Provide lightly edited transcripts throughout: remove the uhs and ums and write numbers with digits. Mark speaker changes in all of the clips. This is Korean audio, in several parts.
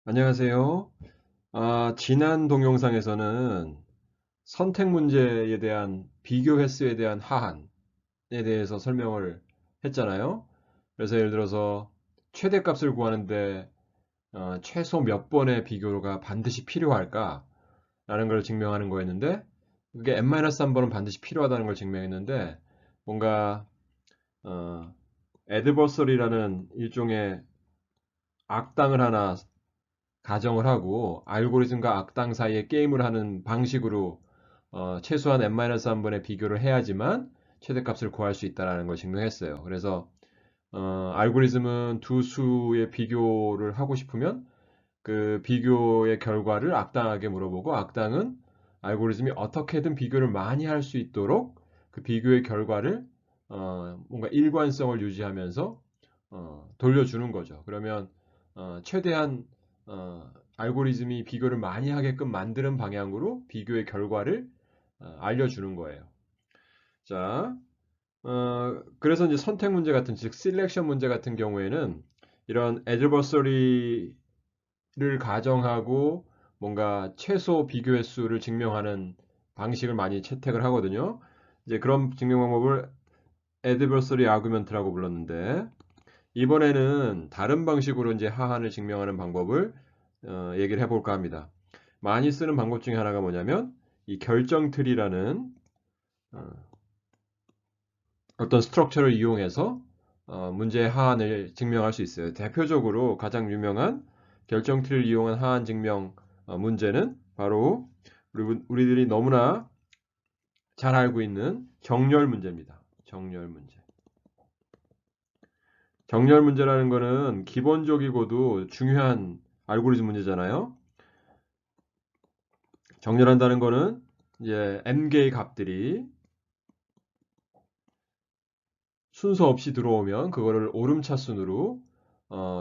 Speaker 1: 안녕하세요. 지난 동영상에서는 선택 문제에 대한 비교 횟수에 대한 하한에 대해서 설명을 했잖아요. 그래서 예를 들어서 최대값을 구하는데 최소 몇 번의 비교가 반드시 필요할까? 라는 걸 증명하는 거였는데 그게 n-1번은 반드시 필요하다는 걸 증명했는데 뭔가 어, adversary라는 일종의 악당을 하나 가정을 하고 알고리즘과 악당 사이에 게임을 하는 방식으로 최소한 n-1번의 비교를 해야지만 최대값을 구할 수 있다는 걸 증명했어요. 그래서 알고리즘은 두 수의 비교를 하고 싶으면 그 비교의 결과를 악당에게 물어보고 악당은 알고리즘이 어떻게든 비교를 많이 할 수 있도록 그 비교의 결과를 뭔가 일관성을 유지하면서 돌려주는 거죠. 그러면 최대한 알고리즘이 비교를 많이 하게끔 만드는 방향으로 비교의 결과를 알려주는 거예요. 자, 그래서 이제 선택 문제 같은, 즉, 셀렉션 문제 같은 경우에는 이런 adversary를 가정하고 뭔가 최소 비교 횟수를 증명하는 방식을 많이 채택을 하거든요. 이제 그런 증명 방법을 adversary argument라고 불렀는데, 이번에는 다른 방식으로 이제 하한을 증명하는 방법을 얘기를 해볼까 합니다. 많이 쓰는 방법 중에 하나가 뭐냐면 이 결정 트리라는 어, 어떤 스트럭처를 이용해서 문제의 하한을 증명할 수 있어요. 대표적으로 가장 유명한 결정 트리를 이용한 하한 증명 문제는 바로 우리들이 너무나 잘 알고 있는 정렬 문제입니다. 정렬 문제. 정렬 문제라는 거는 기본적이고도 중요한 알고리즘 문제잖아요. 정렬한다는 거는 이제 n 개의 값들이 순서 없이 들어오면 그거를 오름차순으로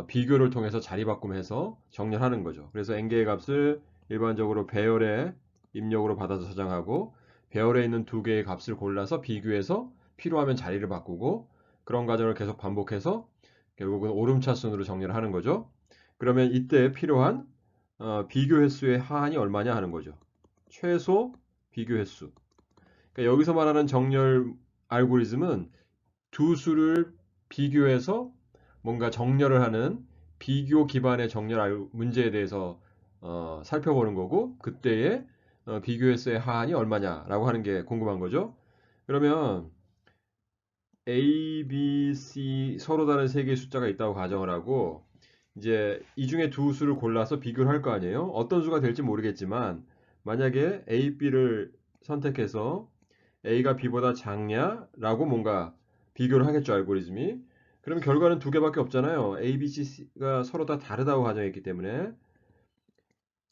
Speaker 1: 비교를 통해서 자리바꿈해서 정렬하는 거죠. 그래서 n 개의 값을 일반적으로 배열의 입력으로 받아서 저장하고 배열에 있는 두 개의 값을 골라서 비교해서 필요하면 자리를 바꾸고 그런 과정을 계속 반복해서 결국은 오름차순으로 정렬을 하는 거죠. 그러면 이때 필요한 비교 횟수의 하한이 얼마냐 하는 거죠. 최소 비교 횟수. 그러니까 여기서 말하는 정렬 알고리즘은 두 수를 비교해서 뭔가 정렬을 하는 비교 기반의 정렬 문제에 대해서 살펴보는 거고 그때의 비교 횟수의 하한이 얼마냐라고 하는 게 궁금한 거죠. 그러면 A, B, C 서로 다른 세 개의 숫자가 있다고 가정을 하고 이제 이 중에 두 수를 골라서 비교를 할 거 아니에요. 어떤 수가 될지 모르겠지만 만약에 A, B를 선택해서 A가 B보다 작냐라고 뭔가 비교를 하겠죠, 알고리즘이. 그럼 결과는 두 개밖에 없잖아요. A, B, C가 서로 다 다르다고 가정했기 때문에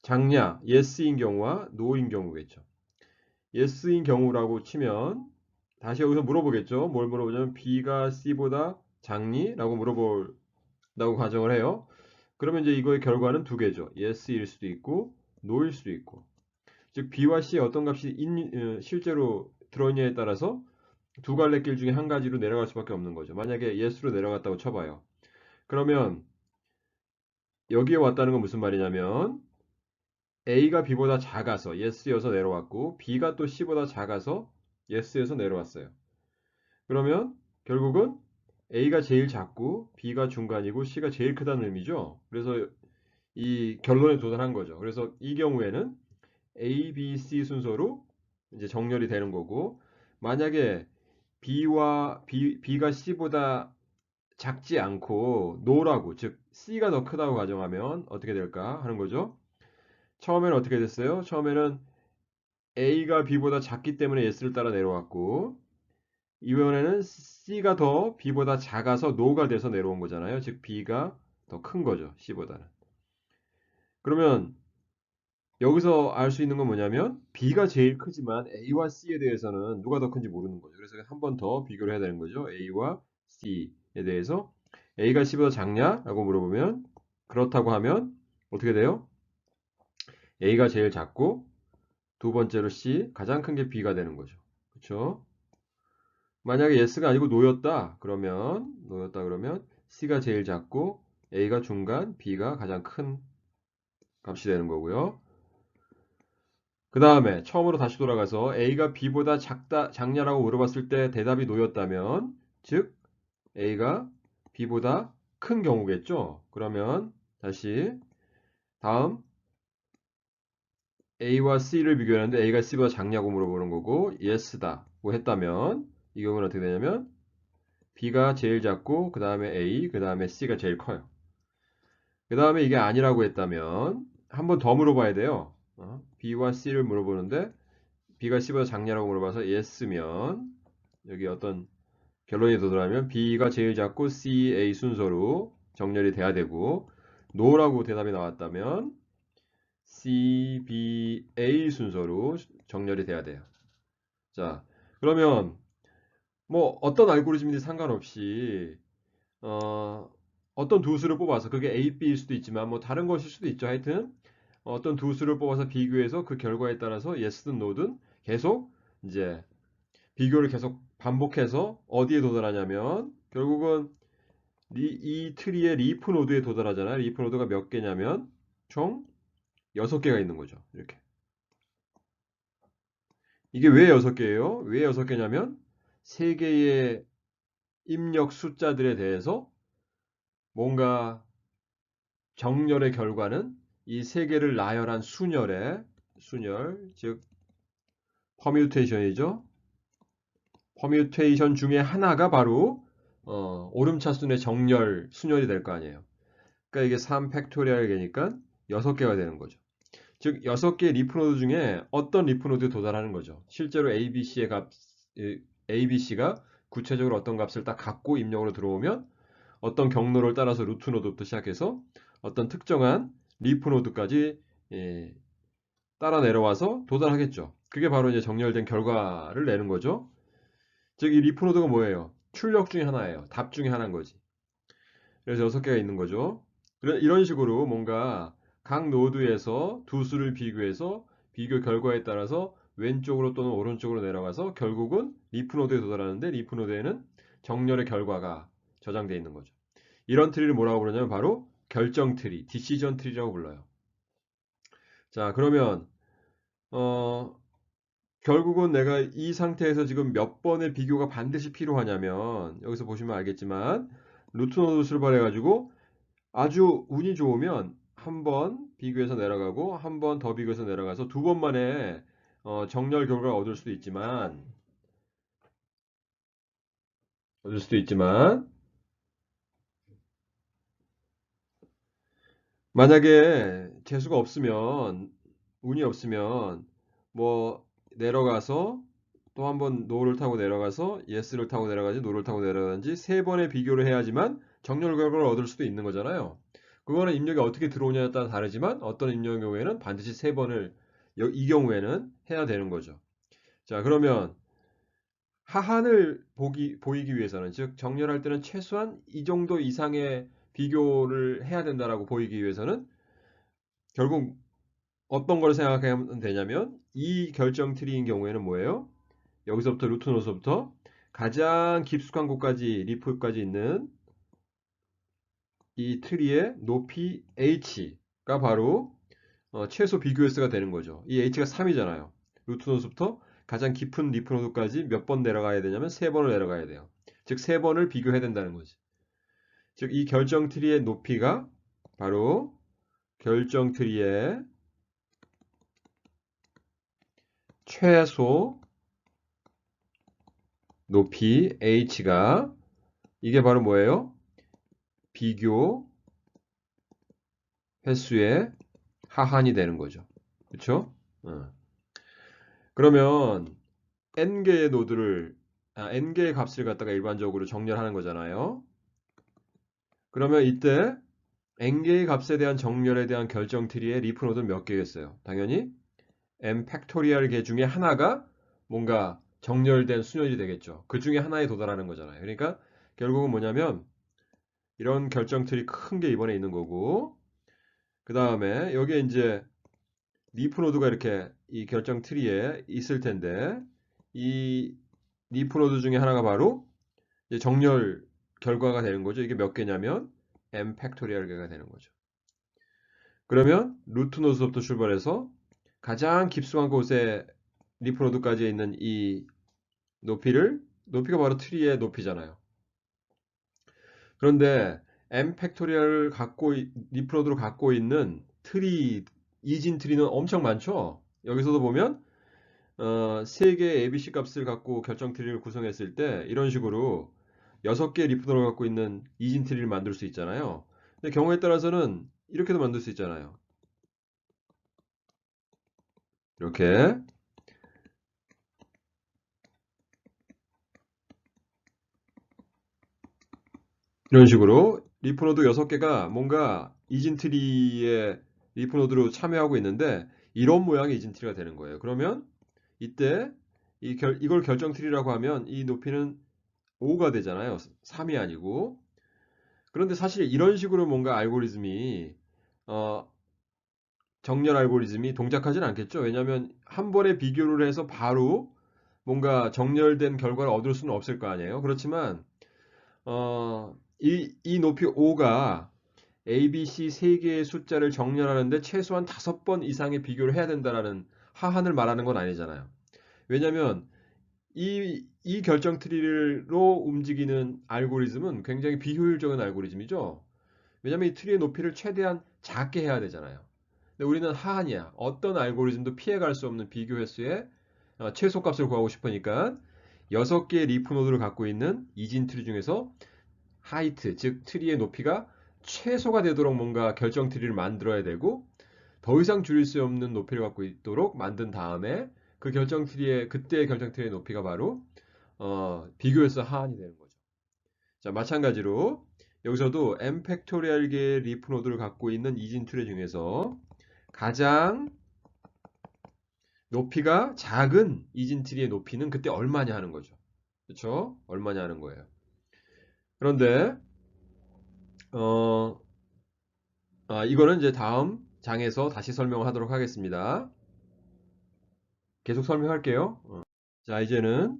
Speaker 1: 작냐, yes인 경우와 no인 경우겠죠. yes인 경우라고 치면 다시 여기서 물어보겠죠. 뭘 물어보냐면 B가 C보다 작니? 라고 물어본다고 가정을 해요. 그러면 이제 이거의 결과는 두 개죠. yes일 수도 있고 no일 수도 있고. 즉 B와 C의 어떤 값이 실제로 들어있냐에 따라서 두 갈래 길 중에 한 가지로 내려갈 수밖에 없는 거죠. 만약에 yes로 내려갔다고 쳐봐요. 그러면 여기에 왔다는 건 무슨 말이냐면 A가 B보다 작아서 yes여서 내려왔고 B가 또 C보다 작아서 yes여서 내려왔어요. 그러면 결국은 A가 제일 작고 B가 중간이고 C가 제일 크다는 의미죠. 그래서 이 결론에 도달한 거죠. 그래서 이 경우에는 A, B, C 순서로 이제 정렬이 되는 거고 만약에 B가 C보다 작지 않고 노라고 즉 C가 더 크다고 가정하면 어떻게 될까 하는 거죠. 처음에는 어떻게 됐어요? 처음에는 A가 B보다 작기 때문에 S를 따라 내려왔고 이번에는 C가 더 B보다 작아서 노가 돼서 내려온 거잖아요. 즉 B가 더 큰 거죠. C보다는. 그러면 여기서 알 수 있는 건 뭐냐면 B가 제일 크지만 A와 C에 대해서는 누가 더 큰지 모르는 거죠. 그래서 한 번 더 비교를 해야 되는 거죠. A와 C에 대해서 A가 C보다 작냐? 라고 물어보면 그렇다고 하면 어떻게 돼요? A가 제일 작고 두 번째로 C 가장 큰 게 B가 되는 거죠. 그렇죠? 만약에 yes가 아니고 노였다 그러면 C가 제일 작고 A가 중간, B가 가장 큰 값이 되는 거고요. 그 다음에 처음으로 다시 돌아가서 A가 B보다 작냐라고 물어봤을 때 대답이 노였다면, 즉 A가 B보다 큰 경우겠죠. 그러면 다시 다음 A와 C를 비교하는데 A가 C보다 작냐고 물어보는 거고 yes다고 했다면 이 경우는 어떻게 되냐면 B가 제일 작고 그 다음에 A, 그 다음에 C가 제일 커요. 그 다음에 이게 아니라고 했다면 한 번 더 물어봐야 돼요. B와 C를 물어보는데 B가 C보다 작냐라고 물어봐서 yes면 여기 어떤 결론이 도달하면 B가 제일 작고 C, A 순서로 정렬이 돼야 되고 no라고 대답이 나왔다면 C, B, A 순서로 정렬이 돼야 돼요. 자, 그러면 뭐 어떤 알고리즘인지 상관없이 어떤 두 수를 뽑아서 그게 A, B일 수도 있지만 뭐 다른 것일 수도 있죠. 하여튼 어떤 두 수를 뽑아서 비교해서 그 결과에 따라서 yes든 no든 계속 이제 비교를 계속 반복해서 어디에 도달하냐면 결국은 이 트리의 리프 노드에 도달하잖아요. 리프 노드가 몇 개냐면 총 6개가 있는 거죠. 이렇게. 이게 왜 6개예요? 왜 6개냐면 3개의 입력 숫자들에 대해서 뭔가 정렬의 결과는 이 3개를 나열한 순열, 즉 퍼뮤테이션이죠. 퍼뮤테이션 중에 하나가 바로 오름차순의 정렬, 순열이 될 거 아니에요. 그러니까 이게 3 팩토리얼 개니까 6개가 되는 거죠. 즉 6개의 리프노드 중에 어떤 리프노드에 도달하는 거죠. 실제로 ABC가 구체적으로 어떤 값을 딱 갖고 입력으로 들어오면 어떤 경로를 따라서 루트 노드부터 시작해서 어떤 특정한 리프 노드까지 따라 내려와서 도달하겠죠. 그게 바로 이제 정렬된 결과를 내는 거죠. 즉 이 리프 노드가 뭐예요? 출력 중에 하나예요. 답 중에 하나인 거지. 그래서 6개가 있는 거죠. 이런 식으로 뭔가 각 노드에서 두 수를 비교해서 비교 결과에 따라서 왼쪽으로 또는 오른쪽으로 내려가서 결국은 리프 노드에 도달하는데 리프 노드에는 정렬의 결과가 저장되어 있는 거죠. 이런 트리를 뭐라고 부르냐면 바로 결정 트리, 디시전 트리라고 불러요. 자, 그러면 결국은 내가 이 상태에서 지금 몇 번의 비교가 반드시 필요하냐면 여기서 보시면 알겠지만 루트 노드 출발해 가지고 아주 운이 좋으면 한 번 비교해서 내려가고 한 번 더 비교해서 내려가서 두 번 만에 정렬 결과를 얻을 수도 있지만 만약에 재수가 없으면 운이 없으면 뭐 내려가서 또 한 번 노를 타고 내려가서 yes를 타고 내려가지 노를 타고 내려가든지 세 번의 비교를 해야지만 정렬 결과를 얻을 수도 있는 거잖아요. 그거는 입력이 어떻게 들어오냐에 따라 다르지만 어떤 입력의 경우에는 반드시 세 번을 이 경우에는 해야 되는 거죠. 자, 그러면 하한을 보이기 위해서는 즉 정렬할 때는 최소한 이 정도 이상의 비교를 해야 된다라고 보이기 위해서는 결국 어떤 걸 생각하면 되냐면 이 결정 트리인 경우에는 뭐예요? 여기서부터 루트 노드서부터 가장 깊숙한 곳까지 리프까지 있는 이 트리의 높이 h가 바로 최소 비교 횟수가 되는 거죠. 이 h가 3이잖아요. 루트 노드부터 가장 깊은 리프 노드까지 몇 번 내려가야 되냐면 3번을 내려가야 돼요. 즉 3번을 비교해야 된다는 거지. 즉 이 결정 트리의 높이가 바로 결정 트리의 최소 높이 h가 이게 바로 뭐예요? 비교 횟수의 하한이 되는 거죠. 그렇죠? 그러면 n개의 n개의 값을 갖다가 일반적으로 정렬하는 거잖아요. 그러면 이때 n개의 값에 대한 정렬에 대한 결정 트리의 리프 노드는 몇 개겠어요? 당연히 n 팩토리얼 개 중에 하나가 뭔가 정렬된 순열이 되겠죠. 그 중에 하나에 도달하는 거잖아요. 그러니까 결국은 뭐냐면 이런 결정 트리 큰 게 이번에 있는 거고 그 다음에 여기에 이제 리프 노드가 이렇게 이 결정 트리에 있을 텐데 이 리프 노드 중에 하나가 바로 이제 정렬 결과가 되는 거죠. 이게 몇 개냐면 m 팩토리얼 개가 되는 거죠. 그러면 루트 노드부터 출발해서 가장 깊숙한 곳에 리프 노드까지 있는 이 높이가 바로 트리의 높이잖아요. 그런데 m 팩토리얼 리프 노드로 갖고 있는 이진 트리는 엄청 많죠. 여기서도 보면 3개의 ABC 값을 갖고 결정 트리를 구성했을 때 이런 식으로 6개의 리프 노드를 갖고 있는 이진 트리를 만들 수 있잖아요. 근데 경우에 따라서는 이렇게도 만들 수 있잖아요. 이렇게 이런 식으로 리프노드 6개가 뭔가 이진트리의 리프노드로 참여하고 있는데 이런 모양의 이진트리가 되는 거예요. 그러면 이때 이걸 결정트리라고 하면 이 높이는 5가 되잖아요. 3이 아니고. 그런데 사실 이런 식으로 뭔가 어, 정렬 알고리즘이 동작하진 않겠죠. 왜냐하면 한 번에 비교를 해서 바로 뭔가 정렬된 결과를 얻을 수는 없을 거 아니에요. 그렇지만 이 높이 5가 ABC 3개의 숫자를 정렬하는데 최소한 5번 이상의 비교를 해야 된다라는 하한을 말하는 건 아니잖아요. 왜냐하면 이 결정 트리로 움직이는 알고리즘은 굉장히 비효율적인 알고리즘이죠. 왜냐하면 이 트리의 높이를 최대한 작게 해야 되잖아요. 근데 우리는 하한이야. 어떤 알고리즘도 피해갈 수 없는 비교 횟수의 최소값을 구하고 싶으니까 6개의 리프 노드를 갖고 있는 이진 트리 중에서 하이트, 즉 트리의 높이가 최소가 되도록 뭔가 결정 트리를 만들어야 되고 더 이상 줄일 수 없는 높이를 갖고 있도록 만든 다음에 그때의 결정 트리의 높이가 바로 비교해서 하한이 되는 거죠. 자, 마찬가지로 여기서도 m 팩토리얼계의 리프 노드를 갖고 있는 이진 트리 중에서 가장 높이가 작은 이진 트리의 높이는 그때 얼마냐 하는 거죠. 그렇죠? 얼마냐 하는 거예요. 그런데 어, 이거는 이제 다음 장에서 다시 설명을 하도록 하겠습니다. 계속 설명할게요. 자, 이제는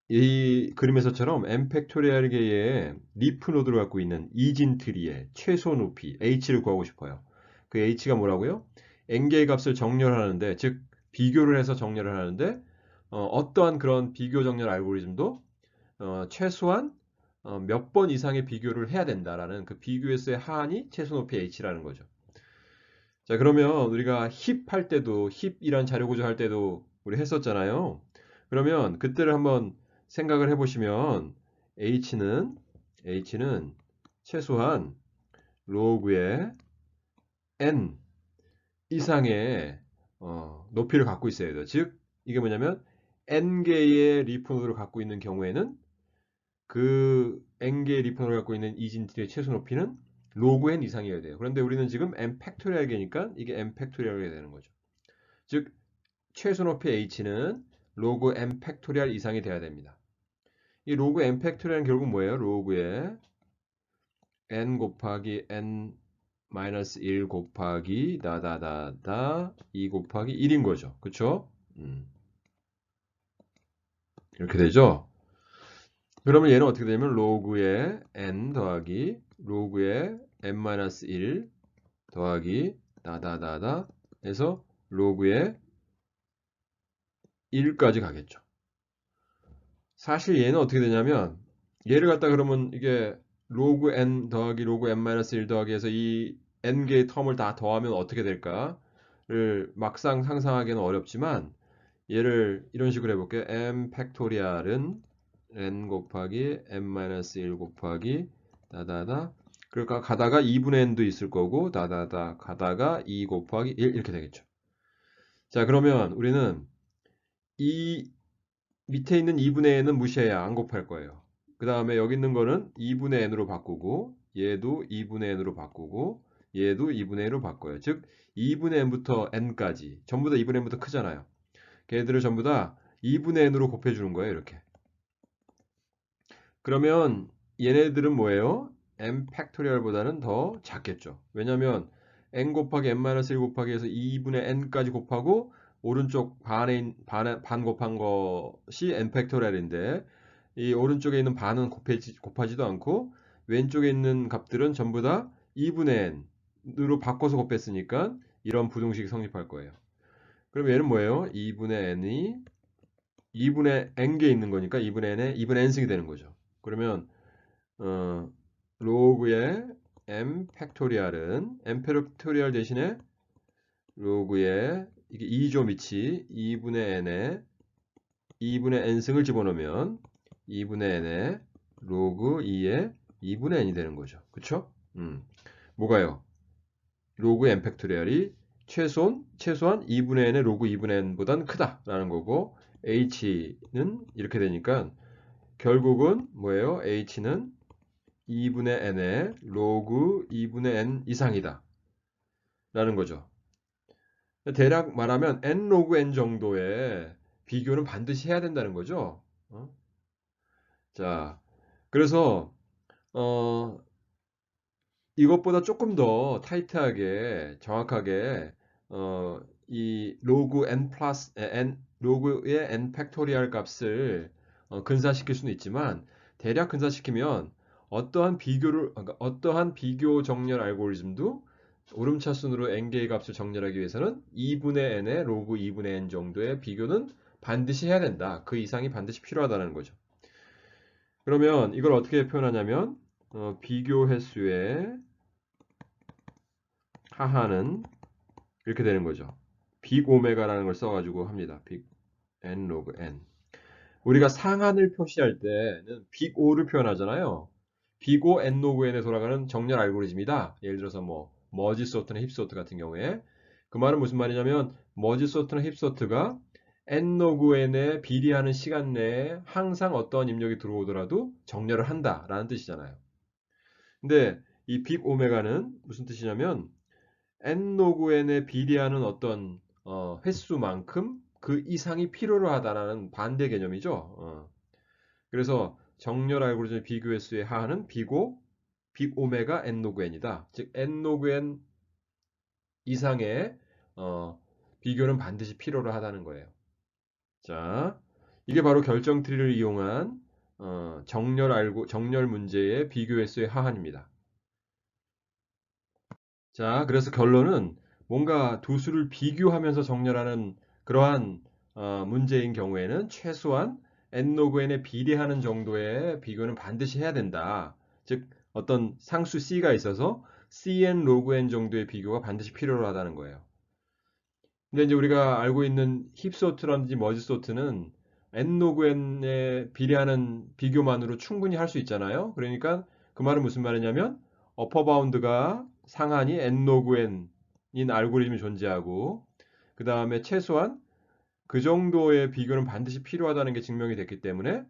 Speaker 1: 이 그림에서처럼 m 팩토리얼계의 리프 노드를 갖고 있는 이진 트리의 최소 높이 h를 구하고 싶어요. 그 h가 뭐라고요? n개의 값을 정렬하는데, 즉 비교를 해서 정렬을 하는데 떠한 그런 비교 정렬 알고리즘도 최소한 몇 번 이상의 비교를 해야 된다라는 그 비교 횟수의 하한이 최소 높이 h라는 거죠. 자, 그러면 우리가 힙 할 때도, 힙이란 자료 구조 할 때도 우리 했었잖아요. 그러면 그때를 한번 생각을 해보시면 h는 최소한 로그의 n 이상의 높이를 갖고 있어야 돼요. 즉, 이게 뭐냐면 n개의 리포너를 갖고 있는 경우에는 그 n개의 리포너를 갖고 있는 이진트의 최소 높이는 로그 n 이상이어야 돼요. 그런데 우리는 지금 n 팩토리얼이니까 이게 n 팩토리얼이 되는 거죠. 즉 최소 높이 h는 로그 n 팩토리얼 이상이 돼야 됩니다. 이 로그 n 팩토리얼은 결국 뭐예요? 로그의 n 곱하기 n 마이너스 1 곱하기 다다다다 2 곱하기 1인 거죠. 그쵸? 이렇게 되죠? 그러면 얘는 어떻게 되냐면 로그의 n 더하기 로그의 n 마이너스 1 더하기 다다다다 해서 로그의 1까지 가겠죠. 사실 얘는 어떻게 되냐면 얘를 갖다 그러면 이게 로그 n 더하기 로그 n 마이너스 1 더하기 해서 이 n개의 텀을 다 더하면 어떻게 될까를 막상 상상하기는 어렵지만 얘를 이런 식으로 해볼게요. m 팩토리얼은 n 곱하기 n 마이너스 1 곱하기 다다다 그러니까 가다가 2분의 n도 있을 거고 다다다 가다가 2 곱하기 1 이렇게 되겠죠. 자, 그러면 우리는 이 밑에 있는 2분의 n은 무시해야 안 곱할 거예요. 그 다음에 여기 있는 거는 2분의 n으로 바꾸고 얘도 2분의 n으로 바꾸고 얘도 2분의 n으로 바꿔요. 즉 2분의 n부터 n까지 전부 다 2분의 n부터 크잖아요. 걔들을 전부 다 2분의 n으로 곱해주는 거예요. 이렇게. 그러면 얘네들은 뭐예요? n 팩토리얼보다는 더 작겠죠. 왜냐하면 n 곱하기 n-1 곱하기 해서 2분의 n까지 곱하고 오른쪽 반 곱한 것이 n 팩토리얼인데 이 오른쪽에 있는 반은 곱하지도 않고 왼쪽에 있는 값들은 전부 다 2분의 n n으로 바꿔서 곱했으니까 이런 부등식이 성립할 거예요. 그럼 얘는 뭐예요? 2분의 n이 2분의 n개 있는 거니까 2분의 n에 2분의 n승이 되는 거죠. 그러면 로그의 m 팩토리얼은 m 팩토리얼 대신에 로그의 이게 2조 미치 2분의 n에 2분의 n승을 집어넣으면 2분의 n에 로그 2의 2분의 n이 되는 거죠. 그쵸? 뭐가요? 로그 n 팩토리얼이 최소한 2분의 n의 로그 2분의 n보단 크다라는 거고 h는 이렇게 되니까 결국은 뭐예요? h는 2분의 n의 로그 2분의 n 이상이다 라는 거죠. 대략 말하면 n 로그 n 정도의 비교는 반드시 해야 된다는 거죠. 자, 그래서 어, 이것보다 조금 더 타이트하게 정확하게 이 로그 n 플러스 n 로그의 n 팩토리얼 값을 근사시킬 수는 있지만 대략 근사시키면 어떠한 비교 정렬 알고리즘도 오름차순으로 n개의 값을 정렬하기 위해서는 2분의 n의 로그 2분의 n 정도의 비교는 반드시 해야 된다. 그 이상이 반드시 필요하다는 거죠. 그러면 이걸 어떻게 표현하냐면 비교 횟수의 하하는 이렇게 되는 거죠. 빅 오메가라는 걸 써가지고 합니다. 빅 n 로그 n. 우리가 상한을 표시할 때는 빅 O를 표현하잖아요. 빅 O n 로그 n에 돌아가는 정렬 알고리즘이다. 예를 들어서 뭐 머지 소트나 힙 소트 같은 경우에 그 말은 무슨 말이냐면 머지 소트나 힙 소트가 n 로그 n에 비례하는 시간 내에 항상 어떠한 입력이 들어오더라도 정렬을 한다라는 뜻이잖아요. 근데 이 빅 오메가는 무슨 뜻이냐면 n 로그 n에 비례하는 어떤 횟수만큼 그 이상이 필요로 하다라는 반대 개념이죠. 그래서 정렬 알고리즘의 비교 횟수의 하하는 비고 빅 오메가 n 로그 n이다. 즉 n 로그 n 이상의 비교는 반드시 필요로 하다는 거예요. 자, 이게 바로 결정 트리를 이용한 정렬 문제의 비교 횟수의 하한입니다. 자, 그래서 결론은 뭔가 두 수를 비교하면서 정렬하는 그러한 문제인 경우에는 최소한 n 로그 n에 비례하는 정도의 비교는 반드시 해야 된다. 즉 어떤 상수 c가 있어서 cn 로그 n 정도의 비교가 반드시 필요하다는 거예요. 근데 이제 우리가 알고 있는 힙소트라든지 머지소트는 n 로그 n에 비례하는 비교만으로 충분히 할 수 있잖아요. 그러니까 그 말은 무슨 말이냐면 어퍼 바운드가 상한이 n 로그 n인 알고리즘이 존재하고 그 다음에 최소한 그 정도의 비교는 반드시 필요하다는 게 증명이 됐기 때문에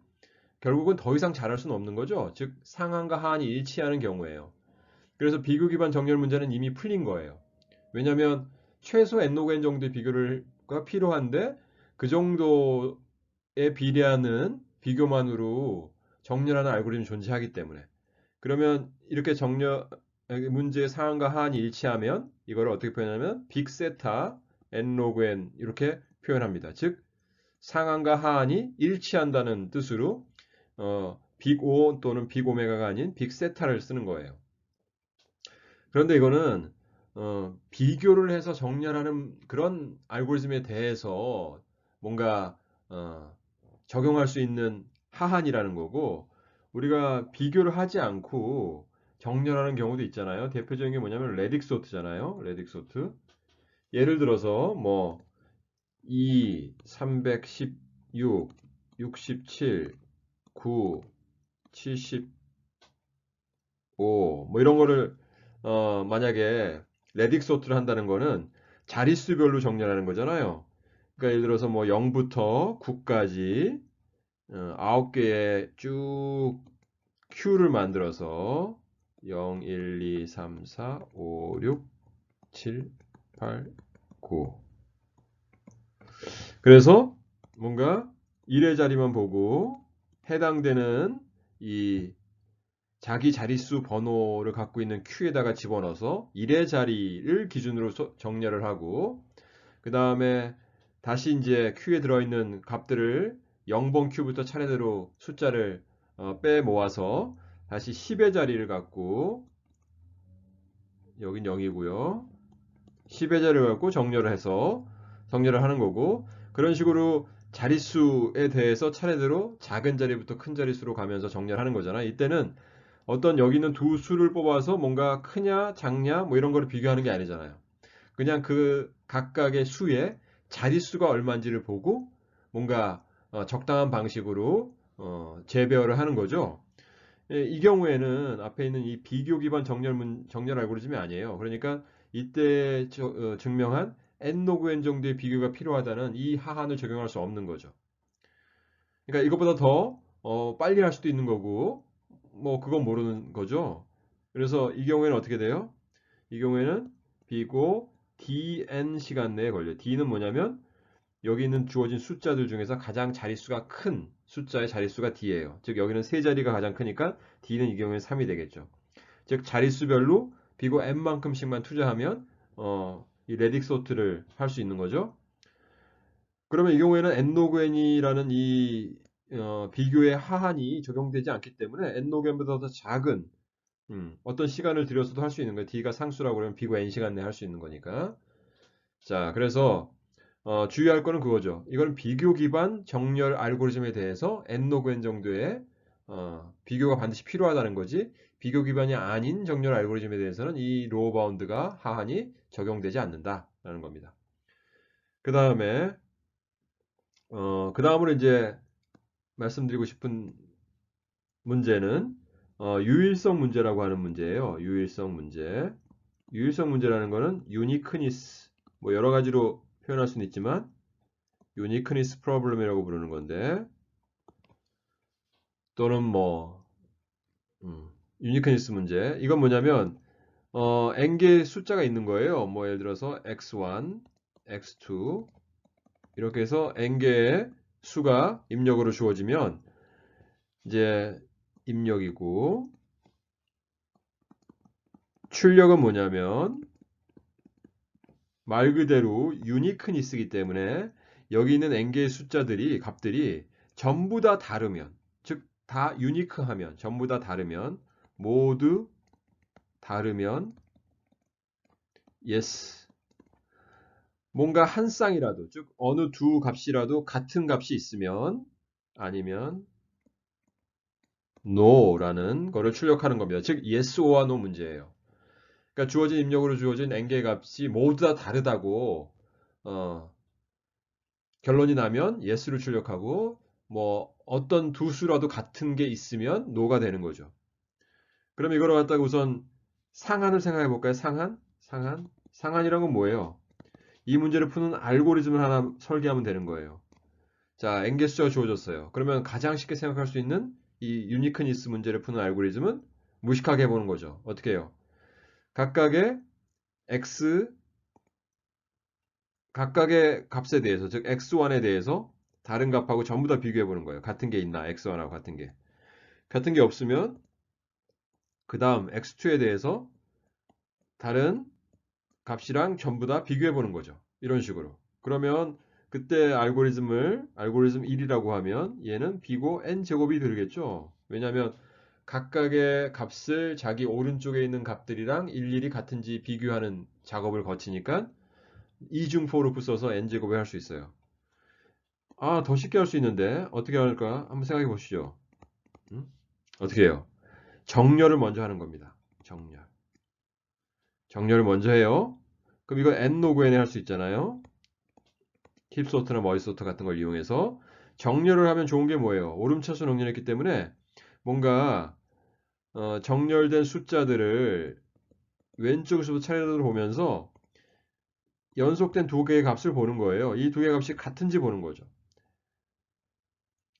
Speaker 1: 결국은 더 이상 잘할 수는 없는 거죠. 즉 상한과 하한이 일치하는 경우에요. 그래서 비교 기반 정렬 문제는 이미 풀린 거예요. 왜냐하면 최소 n 로그 n 정도의 비교가 필요한데 그 정도에 비례하는 비교만으로 정렬하는 알고리즘이 존재하기 때문에 그러면 이렇게 정렬 문제의 상한과 하한이 일치하면 이걸 어떻게 표현하면 빅세타 n 로그 n 이렇게 표현합니다. 즉 상한과 하한이 일치한다는 뜻으로 빅 O 또는 빅 오메가가 아닌 빅세타를 쓰는 거예요. 그런데 이거는 비교를 해서 정렬하는 그런 알고리즘에 대해서 뭔가 적용할 수 있는 하한이라는 거고 우리가 비교를 하지 않고 정렬하는 경우도 있잖아요. 대표적인 게 뭐냐면 레딕 소트잖아요. 레딕 소트. 예를 들어서 뭐 2, 316, 67, 9, 75, 뭐 이런 거를 만약에 레딕 소트를 한다는 거는 자릿수별로 정렬하는 거잖아요. 그러니까 예를 들어서 뭐 0부터 9까지 9개의 쭉 큐를 만들어서 0, 1, 2, 3, 4, 5, 6, 7, 8, 9. 그래서 뭔가 1의 자리만 보고 해당되는 이 자기 자릿수 번호를 갖고 있는 큐에다가 집어넣어서 1의 자리를 기준으로 정렬을 하고 그 다음에 다시 이제 큐에 들어있는 값들을 0번 큐부터 차례대로 숫자를 빼 모아서 다시 10의 자리를 갖고 여긴 0이고요. 10의 자리를 갖고 정렬을 해서 정렬을 하는 거고, 그런 식으로 자릿수에 대해서 차례대로 작은 자리부터 큰 자릿수로 가면서 정렬하는 거잖아. 이때는 어떤 여기 있는 두 수를 뽑아서 뭔가 크냐 작냐 뭐 이런 거를 비교하는 게 아니잖아요. 그냥 그 각각의 수의 자릿수가 얼마인지를 보고 뭔가 적당한 방식으로 재배열을 하는 거죠. 예, 이 경우에는 앞에 있는 이 비교 기반 정렬 알고리즘이 아니에요. 그러니까 이때 증명한 n 로그 n 정도의 비교가 필요하다는 이 하한을 적용할 수 없는 거죠. 그러니까 이것보다 더 빨리 할 수도 있는 거고 뭐 그건 모르는 거죠. 그래서 이 경우에는 어떻게 돼요? 이 경우에는 비고 dn 시간 내에 걸려요. d는 뭐냐면 여기 있는 주어진 숫자들 중에서 가장 자릿수가 큰 숫자의 자릿수가 d예요. 즉 여기는 세 자리가 가장 크니까 d는 이 경우에 3이 되겠죠. 즉 자릿수별로 비고 n만큼씩만 투자하면 이 레딕 소트를 할 수 있는 거죠. 그러면 이 경우에는 n 로그 n이라는 이 비교의 하한이 적용되지 않기 때문에 n 로그 n보다 더 작은 어떤 시간을 들여서도 할 수 있는 거예요. d가 상수라고 그러면 비고 n 시간 내에 할 수 있는 거니까. 자, 그래서 주의할 거는 그거죠. 이건 비교 기반 정렬 알고리즘에 대해서 n 로그 n 정도의 비교가 반드시 필요하다는 거지. 비교 기반이 아닌 정렬 알고리즘에 대해서는 이 로우 바운드가 하한이 적용되지 않는다라는 겁니다. 그 다음에 그 다음으로 이제 말씀드리고 싶은 문제는 유일성 문제라고 하는 문제예요. 유일성 문제. 유일성 문제라는 거는 유니크니스 뭐 여러 가지로 표현할 수는 있지만 유니크니스 프로블럼이라고 부르는 건데 또는 뭐 유니크니스 문제. 이건 뭐냐면 n개의 숫자가 있는 거예요. 뭐 예를 들어서 x1, x2 이렇게 해서 n개의 수가 입력으로 주어지면 이제 입력이고 출력은 뭐냐면 말 그대로 유니크니스이기 때문에 여기 있는 n개의 숫자들이 값들이 전부 다 다르면 즉 다 유니크하면 전부 다 다르면 모두 다르면 yes 뭔가 한 쌍이라도 즉 어느 두 값이라도 같은 값이 있으면 아니면 no라는 거를 출력하는 겁니다. 즉 yes or와 no 문제예요. 그러니까 주어진 입력으로 주어진 n개의 값이 모두 다 다르다고 어, 결론이 나면 yes를 출력하고 뭐 어떤 두 수라도 같은 게 있으면 no가 되는 거죠. 그럼 이거를 갖다가 우선 상한을 생각해 볼까요? 상한? 상한이란 건 뭐예요? 이 문제를 푸는 알고리즘을 하나 설계하면 되는 거예요. 자, n개 숫자가 주어졌어요. 그러면 가장 쉽게 생각할 수 있는 이 유니크니스 문제를 푸는 알고리즘은 무식하게 해보는 거죠. 어떻게 해요? 각각의 x, 각각의 값에 대해서, 즉 x1에 대해서 다른 값하고 전부 다 비교해 보는 거예요. 같은 게 있나? x1하고 같은 게. 같은 게 없으면 그 다음 x2에 대해서 다른 값이랑 전부 다 비교해 보는 거죠. 이런 식으로. 그러면 그때 알고리즘 1이라고 하면 얘는 b고 n제곱이 되겠죠. 왜냐하면 각각의 값을 자기 오른쪽에 있는 값들이랑 일일이 같은지 비교하는 작업을 거치니까 이중포를 써서 n제곱을 할 수 있어요. 아, 더 쉽게 할 수 있는데 어떻게 할까? 한번 생각해 보시죠. 어떻게 해요? 정렬을 먼저 하는 겁니다. 정렬. 정렬을 먼저 해요. 그럼 이거 n 로그 n에 할 수 있잖아요. 힙소트나 머지소트 같은 걸 이용해서 정렬을 하면 좋은 게 뭐예요? 오름차수 정렬했기 때문에 뭔가 정렬된 숫자들을 왼쪽에서부터 차례대로 보면서 연속된 두 개의 값을 보는 거예요. 이 두 개의 값이 같은지 보는 거죠.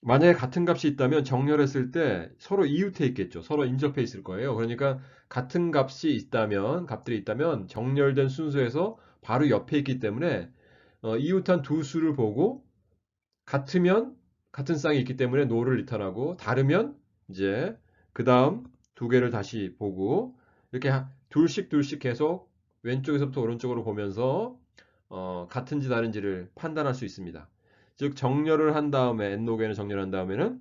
Speaker 1: 만약에 같은 값이 있다면 정렬했을 때 서로 이웃해 있겠죠. 서로 인접해 있을 거예요. 그러니까 같은 값이 있다면, 값들이 있다면 정렬된 순서에서 바로 옆에 있기 때문에 이웃한 두 수를 보고 같으면 같은 쌍이 있기 때문에 no를 리턴하고 다르면 이제 그 다음 두 개를 다시 보고 이렇게 둘씩 계속 왼쪽에서부터 오른쪽으로 보면서 같은지 다른지를 판단할 수 있습니다. 즉 정렬을 한 다음에 n로그n을 정렬한 다음에는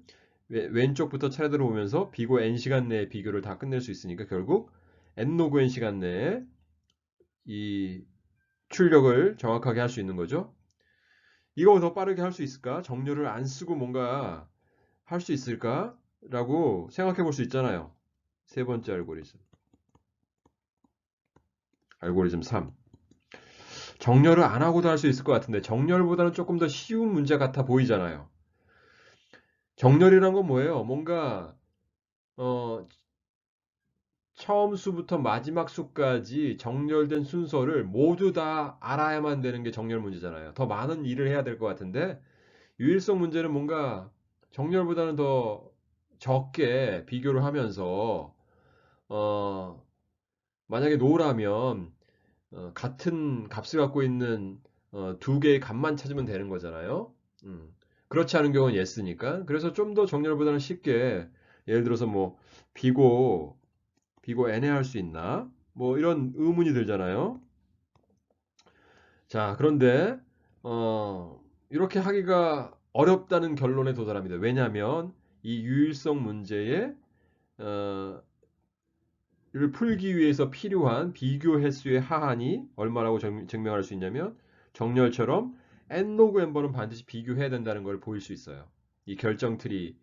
Speaker 1: 왼쪽부터 차례대로 보면서 비고 n 시간 내에 비교를 다 끝낼 수 있으니까 결국 n로그 n 시간 내에 이 출력을 정확하게 할 수 있는 거죠. 이거 더 빠르게 할 수 있을까? 정렬을 안 쓰고 뭔가 할 수 있을까? 라고 생각해 볼 수 있잖아요. 세 번째 알고리즘. 알고리즘 3. 정렬을 안 하고도 할 수 있을 것 같은데 정렬보다는 조금 더 쉬운 문제 같아 보이잖아요. 정렬이란 건 뭐예요? 뭔가 어, 처음 수부터 마지막 수까지 정렬된 순서를 모두 다 알아야만 되는 게 정렬 문제잖아요. 더 많은 일을 해야 될 것 같은데 유일성 문제는 뭔가 정렬보다는 더 적게 비교를 하면서 어, 만약에 노라면 같은 값을 갖고 있는 두 개의 값만 찾으면 되는 거잖아요. 음, 그렇지 않은 경우는 yes니까. 그래서 좀 더 정렬보다는 쉽게 예를 들어서 뭐 비고 n에 할 수 있나? 뭐 이런 의문이 들잖아요. 자, 그런데 이렇게 하기가 어렵다는 결론에 도달합니다. 왜냐하면 이 유일성 문제에 어, 를 풀기 위해서 필요한 비교 횟수의 하한이 얼마라고 증명할 수 있냐면 정렬처럼 n 로그 n번은 반드시 비교해야 된다는 걸 보일 수 있어요. 이 결정 트리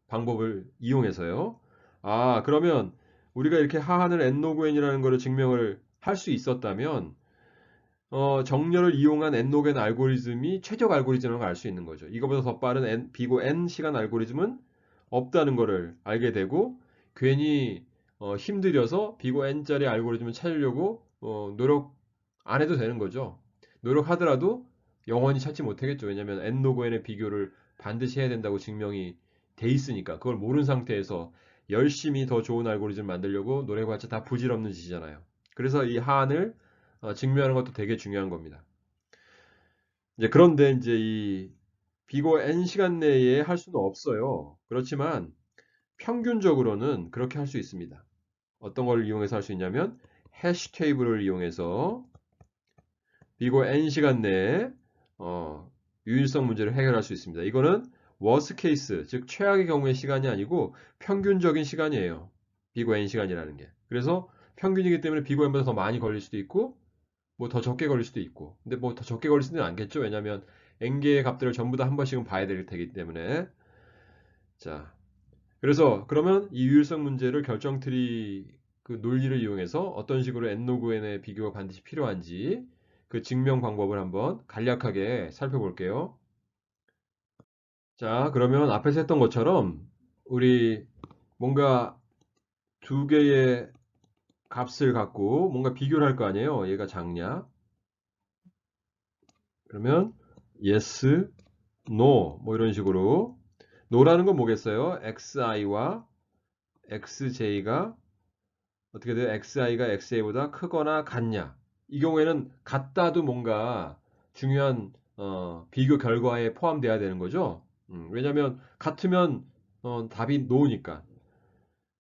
Speaker 1: 방법을 이용해서요. 아, 그러면 우리가 이렇게 하한을 n 로그 n이라는 것을 증명을 할 수 있었다면 정렬을 이용한 n 로그 n 알고리즘이 최적 알고리즘이라는 걸 알 수 있는 거죠. 이거보다 더 빠른 비고 n 시간 알고리즘은 없다는 것을 알게 되고 괜히 힘들여서 비고 n짜리 알고리즘을 찾으려고 노력 안 해도 되는 거죠. 노력하더라도 영원히 찾지 못하겠죠. 왜냐하면 n 로그 n의 비교를 반드시 해야 된다고 증명이 돼 있으니까 그걸 모르는 상태에서 열심히 더 좋은 알고리즘 만들려고 노력해봤자 다 부질없는 짓이잖아요. 그래서 이 하한을 증명하는 것도 되게 중요한 겁니다. 이제 그런데 이제 이 비고 n 시간 내에 할 수는 없어요. 그렇지만 평균적으로는 그렇게 할 수 있습니다. 어떤 걸 이용해서 할 수 있냐면 해시 테이블을 이용해서 비고 n 시간 내에 유일성 문제를 해결할 수 있습니다. 이거는 worst case, 즉 최악의 경우의 시간이 아니고 평균적인 시간이에요. 비고 n 시간이라는 게. 그래서 평균이기 때문에 비고 n보다 더 많이 걸릴 수도 있고 뭐 더 적게 걸릴 수도 있고. 근데 뭐 더 적게 걸릴 수는 않겠죠. 왜냐하면 n개의 값들을 전부 다 한 번씩은 봐야 될 테기 때문에. 자, 그래서 그러면 이 유일성 문제를 결정 트리 그 논리를 이용해서 어떤 식으로 n 로그 n의 비교가 반드시 필요한지 그 증명 방법을 한번 간략하게 살펴볼게요. 자, 그러면 앞에서 했던 것처럼 우리 뭔가 두 개의 값을 갖고 뭔가 비교를 할 거 아니에요. 얘가 작냐? 그러면 yes, no 뭐 이런 식으로 no라는 건 뭐겠어요? xi와 xj가 어떻게 돼요? xi가 xa보다 크거나 같냐? 이 경우에는 같다도 뭔가 중요한 비교 결과에 포함돼야 되는 거죠. 왜냐하면 같으면 답이 no니까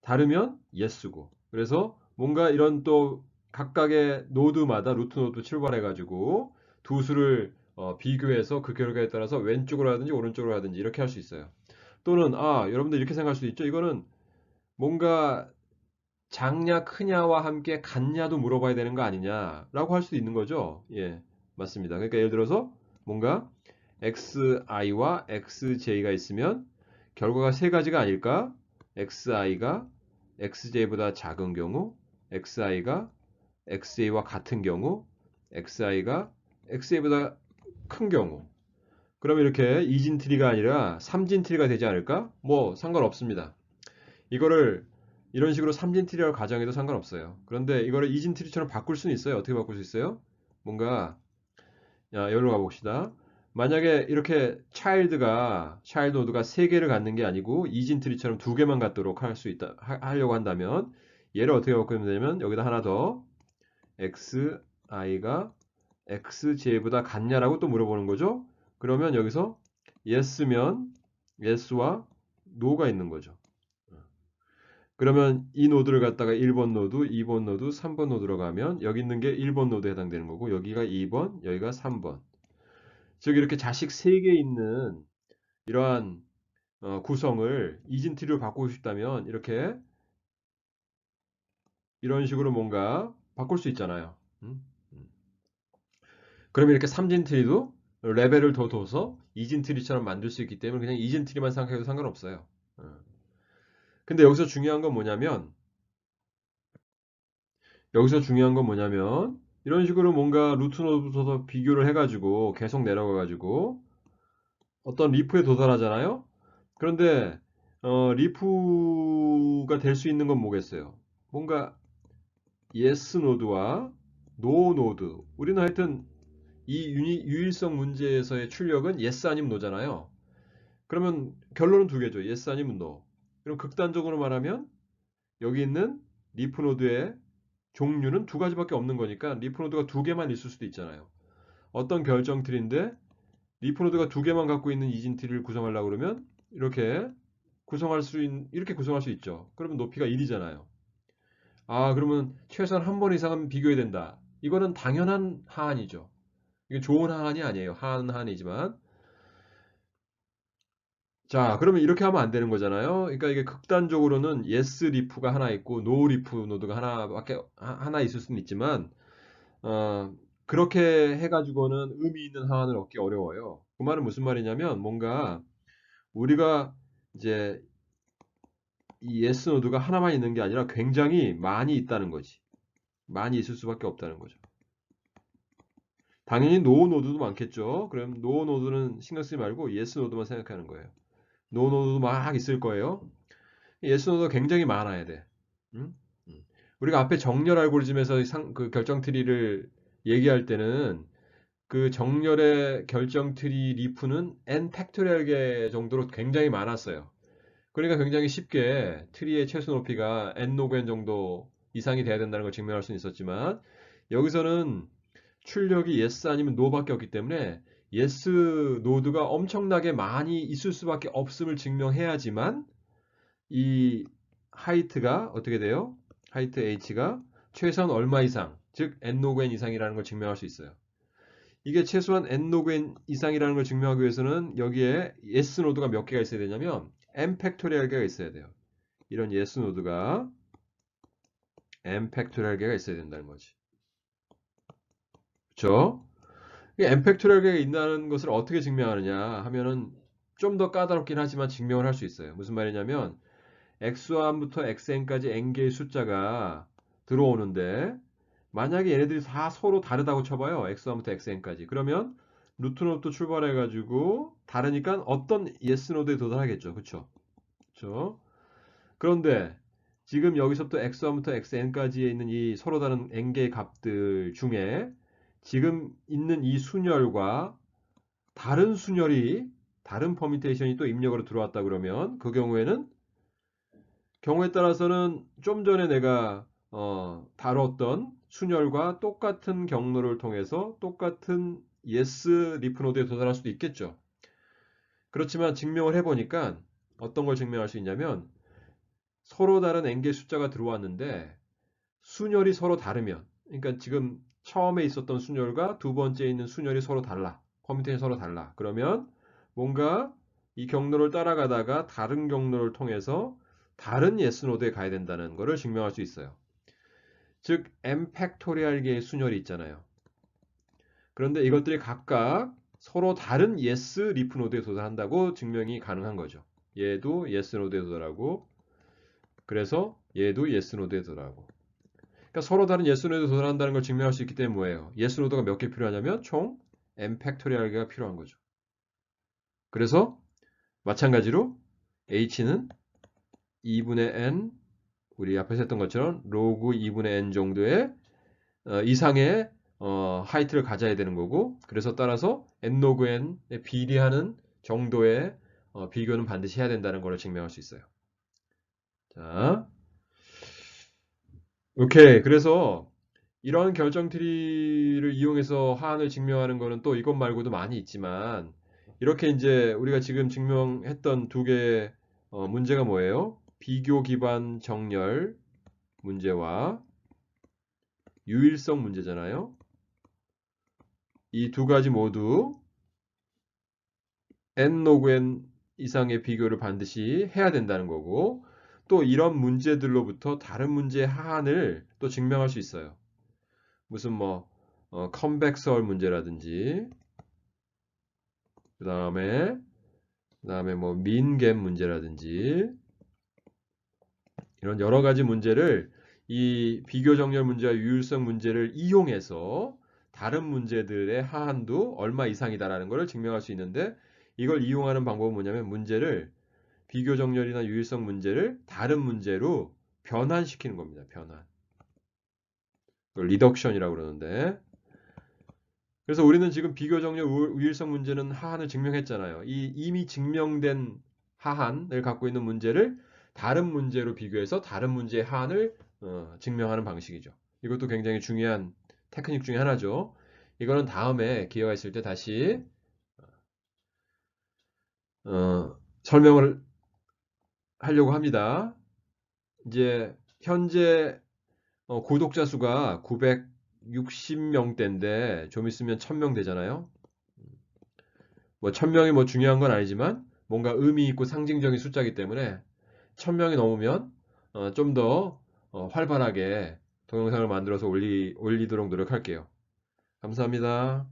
Speaker 1: 다르면 yes고 그래서 뭔가 이런 또 각각의 노드마다 루트 노드 출발해가지고 두 수를 비교해서 그 결과에 따라서 왼쪽으로 하든지 오른쪽으로 하든지 이렇게 할 수 있어요. 또는 여러분들 이렇게 생각할 수도 있죠. 이거는 뭔가 작냐 크냐와 함께 같냐도 물어봐야 되는 거 아니냐라고 할 수도 있는 거죠. 예, 맞습니다. 그러니까 예를 들어서 뭔가 xi와 xj가 있으면 결과가 세 가지가 아닐까? xi가 xj보다 작은 경우, xi가 xj와 같은 경우, xi가 xj보다 큰 경우. 그러면 이렇게 이진 트리가 아니라 삼진 트리가 되지 않을까? 뭐 상관없습니다. 이거를 이런 식으로 삼진 트리라고 가정해도 상관없어요. 그런데 이거를 이진 트리처럼 바꿀 수는 있어요. 어떻게 바꿀 수 있어요? 뭔가 여기로 가봅시다. 만약에 이렇게 차일드 노드가 3개를 갖는 게 아니고 이진 트리처럼 2개만 갖도록 할 수 있다 하려고 한다면 얘를 어떻게 바꾸면 되냐면 여기다 하나 더 xi가 xj보다 같냐라고 또 물어보는 거죠. 그러면 여기서 yes면 yes와 no가 있는 거죠. 그러면 이 노드를 갖다가 1번 노드, 2번 노드, 3번 노드로 가면 여기 있는 게 1번 노드에 해당되는 거고 여기가 2번, 여기가 3번. 즉 이렇게 자식 3개 있는 이러한 구성을 이진트리로 바꾸고 싶다면 이렇게 이런 식으로 뭔가 바꿀 수 있잖아요. 음? 음. 그러면 이렇게 삼진트리도 레벨을 더 둬서 이진트리처럼 만들 수 있기 때문에 그냥 이진트리만 생각해도 상관없어요. 어. 근데 여기서 중요한 건 뭐냐면 이런 식으로 뭔가 루트 노드부터 비교를 해가지고 계속 내려가가지고 어떤 리프에 도달하잖아요. 그런데 리프가 될 수 있는 건 뭐겠어요? 뭔가 yes 노드와 no 노드. 우리는 하여튼 이 유일성 문제에서의 출력은 yes 아니면 no잖아요. 그러면 결론은 두 개죠. yes 아니면 no. 그럼 극단적으로 말하면 여기 있는 리프 노드의 종류는 두 가지밖에 없는 거니까 리프 노드가 두 개만 있을 수도 있잖아요. 어떤 결정 트리인데 리프 노드가 두 개만 갖고 있는 이진 트리를 구성하려고 그러면 이렇게 구성할 수 있죠. 그러면 높이가 1이잖아요. 아, 그러면 최소한 한 번 이상은 비교해야 된다. 이거는 당연한 하한이죠. 이게 좋은 하한이 아니에요. 하한이지만. 자, 그러면 이렇게 하면 안 되는 거잖아요. 그러니까 이게 극단적으로는 yes 리프가 하나 있고 no 리프 노드가 하나 있을 수는 있지만 어, 그렇게 해가지고는 의미 있는 하한을 얻기 어려워요. 그 말은 무슨 말이냐면 뭔가 우리가 이제 이 yes 노드가 하나만 있는 게 아니라 굉장히 많이 있다는 거지. 많이 있을 수밖에 없다는 거죠. 당연히 no 노드도 많겠죠. 그럼 no 노드는 신경 쓰지 말고 yes 노드만 생각하는 거예요. no 노드도 막 있을 거예요. yes 노드가 굉장히 많아야 돼. 응? 우리가 앞에 정렬 알고리즘에서 그 결정 트리를 얘기할 때는 그 정렬의 결정 트리 리프는 n 팩토리얼 개 정도로 굉장히 많았어요. 그러니까 굉장히 쉽게 트리의 최소 높이가 n 로그 n 정도 이상이 돼야 된다는 걸 증명할 수는 있었지만 여기서는 출력이 yes 아니면 no밖에 없기 때문에 yes 노드가 엄청나게 많이 있을 수밖에 없음을 증명해야지만 이 하이트가 어떻게 돼요? 하이트 h가 최소한 얼마 이상, 즉 n 로그 n 이상이라는 걸 증명할 수 있어요. 이게 최소한 n 로그 n 이상이라는 걸 증명하기 위해서는 여기에 yes 노드가 몇 개가 있어야 되냐면 n 팩토리얼 개가 있어야 돼요. 이런 yes 노드가 n 팩토리얼 개가 있어야 된다는 거지. 그렇죠? n 팩토리얼 개가 있다는 것을 어떻게 증명하느냐 하면은 좀 더 까다롭긴 하지만 증명을 할 수 있어요. 무슨 말이냐면 x1부터 xn까지 n개의 숫자가 들어오는데 만약에 얘네들이 다 서로 다르다고 쳐봐요. x1부터 xn까지. 그러면 루트 노드부터 출발해가지고 다르니까 어떤 yes 노드에 도달하겠죠. 그쵸? 그쵸? 그런데 지금 여기서부터 x1부터 xn까지에 있는 이 서로 다른 n개의 값들 중에 지금 있는 이 순열과 다른 순열이 다른 퍼미테이션이 또 입력으로 들어왔다 그러면 그 경우에 따라서는 좀 전에 내가 다뤘던 순열과 똑같은 경로를 통해서 똑같은 yes 리프 노드에 도달할 수도 있겠죠. 그렇지만 증명을 해보니까 어떤 걸 증명할 수 있냐면 서로 다른 n개 숫자가 들어왔는데 순열이 서로 다르면 그러니까 지금 처음에 있었던 순열과 두 번째 있는 순열이 서로 달라. 퍼미테이션이 서로 달라. 그러면 뭔가 이 경로를 따라가다가 다른 경로를 통해서 다른 yes 노드에 가야 된다는 것을 증명할 수 있어요. 즉 n 팩토리얼 개의 순열이 있잖아요. 그런데 이것들이 각각 서로 다른 yes 리프 노드에 도달한다고 증명이 가능한 거죠. 얘도 yes 노드에 도달하고 그래서 얘도 yes 노드에 도달하고 그러니까 서로 다른 yes 노드에 도달한다는 걸 증명할 수 있기 때문에 뭐예요? yes 노드가 몇 개 필요하냐면 총 n 팩토리얼 개가 필요한 거죠. 그래서 마찬가지로 h는 2분의 n 우리 앞에서 했던 것처럼 로그 2분의 n 정도의 이상의 하이트를 가져야 되는 거고 그래서 따라서 n 로그 n에 비례하는 정도의 비교는 반드시 해야 된다는 걸 증명할 수 있어요. 자, 오케이. 그래서 이런 결정 트리를 이용해서 하한을 증명하는 거는 또 이것 말고도 많이 있지만 이렇게 이제 우리가 지금 증명했던 두 개의 문제가 뭐예요? 비교 기반 정렬 문제와 유일성 문제잖아요. 이 두 가지 모두 n 로그 n 이상의 비교를 반드시 해야 된다는 거고 또 이런 문제들로부터 다른 문제의 하한을 또 증명할 수 있어요. 무슨 뭐 컴백설 문제라든지 그다음에 뭐 민갭 문제라든지 이런 여러 가지 문제를 이 비교 정렬 문제와 유율성 문제를 이용해서 다른 문제들의 하한도 얼마 이상이다라는 것을 증명할 수 있는데 이걸 이용하는 방법은 뭐냐면 문제를 비교 정렬이나 유율성 문제를 다른 문제로 변환시키는 겁니다. 변환. 그걸 리덕션이라고 그러는데 그래서 우리는 지금 비교 정렬 유율성 문제는 하한을 증명했잖아요. 이 이미 증명된 하한을 갖고 있는 문제를 다른 문제로 비교해서 다른 문제의 하한을 증명하는 방식이죠. 이것도 굉장히 중요한 테크닉 중에 하나죠. 이거는 다음에 기회가 있을 때 다시 설명을 하려고 합니다. 이제 현재 구독자 수가 960명대인데 좀 있으면 1000명 되잖아요. 뭐 1000명이 뭐 중요한 건 아니지만 뭔가 의미 있고 상징적인 숫자이기 때문에 1000명이 넘으면 좀 더 활발하게 동영상을 만들어서 올리도록 노력할게요. 감사합니다.